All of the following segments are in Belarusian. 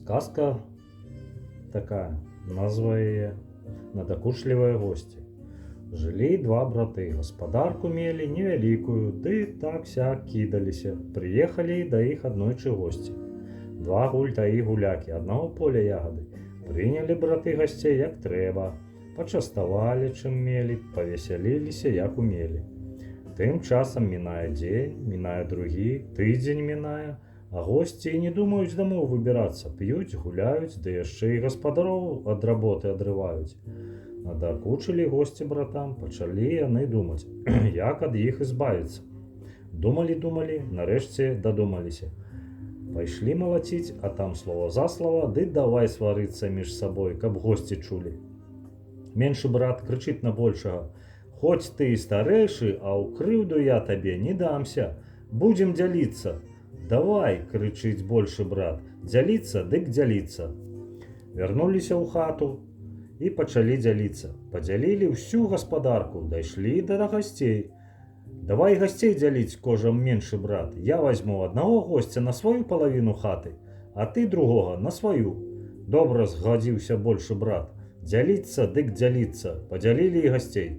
Сказка такая, назва яе «Надакучлівыя госці». Жылі два браты, гаспадарку мелі невялікую, ды так-сяк кідаліся. Прыехалі да іх аднойчы госці. Два гультаі гулякі, аднаго поля ягады. Прынялі браты гасцей як трэба, пачаставалі чым мелі, павесяліліся як умелі. Тым часам мінае дзень, мінае другі, тыдзень мінае, а госці і не думаюць дамоў выбірацца, п'юць, гуляюць, ды яшчэ і гаспадароў ад работы адрываюць. Надакучылі госці братам, пачалі яны думаць, як ад іх избавіцца. Думалі, нарэшце дадумаліся. Пайшлі малаціць, а там слова за слова, ды давай сварыцца між сабой, каб госці чулі. Меншы брат крычыць на большага: «Хоць ты і старэйшы, а ў крыўду я табе не дамся, будзем дзяліцца». «Давай!» — крычыць большы брат. «Дзяліцца, дык дзяліцца». Вярнуліся ў хату і пачалі дзяліцца. Падзялілі ўсю гаспадарку, дайшлі да гасцей. «Давай гасцей дзяліць, кожам меншы брат. Я возьму аднаго госця на сваю палавіну хаты, а ты другога на сваю». «Добра!» — згадзіўся большы брат. «Дзяліцца, дык дзяліцца». Падзялілі і гасцей.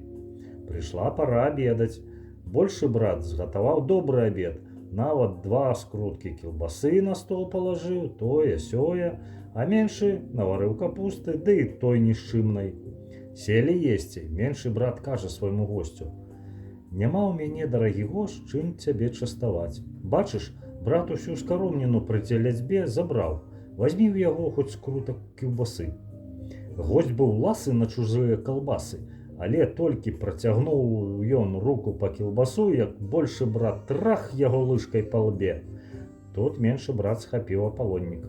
Прыйшла пара абедаць. Большы брат згатаваў добры абед. Нават 2 скруткі кілбасы на стол палажыў, тое-сёе, а меншы наварыў капусты, ды і той ні з чымнай. Селі есці. Меншы брат кажа свайму госцю: «Няма ў мяне, дарагі гошт, чым цябе частаваць. Бачыш, брат усю скаромніну пры дзелязьбе забраў. Вазьмі ў яго хоць скрутак кілбасы». Госць быў ласы на чужыя калбасы, але толькі працягнуў ён руку па кілбасу, як большы брат трах яго лыжкай па лбе. Тут меншы брат схапіў апалоннік.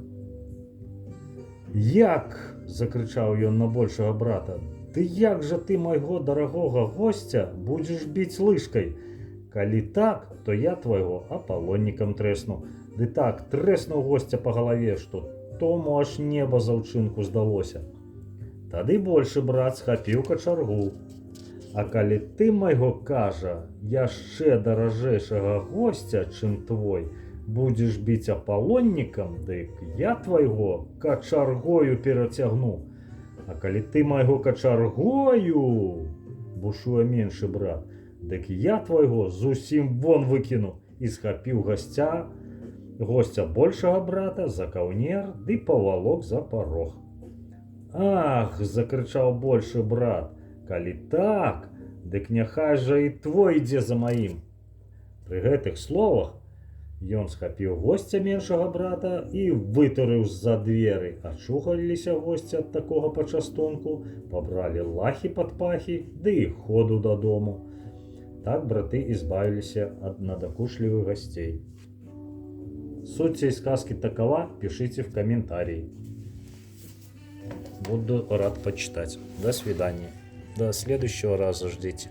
«Як?» — закрычаў ён на большага брата. «Ды як жа ты майго дарагога госця будзеш біць лыжкай? Калі так, то я твайго апалоннікам трэсну». Ды так трэснуў госця па галаве, што тому аж неба за ўчынку здалося. Тады большы брат схапіў качаргу. «А калі ты майго, кажа, яшчэ даражэйшага госця, чым твой, будзеш біць апалоннікам, дык я твайго качаргою перацягну». «А калі ты майго качаргою, — бушуе меншы брат, — дык я твайго зусім вон выкіну». І схапіў госця большага брата за каўнер ды павалок за парог. «Ах!» — закрычаў большы брат. «Калі так, дык няхай жа і твой ідзе за маім». Пры гэтых словах ён схапіў госця меншага брата і вытурыў з-за дзверы. Ачухаліся госці ад такога пачастунку, пабралі лахі пад пахі, ды і ходу дадому. Так браты избавіліся ад надакучлівых гостей. Суть цей сказки такова, пишите в комментарии. Буду рад почитать. До свидания. До следующего раза ждите.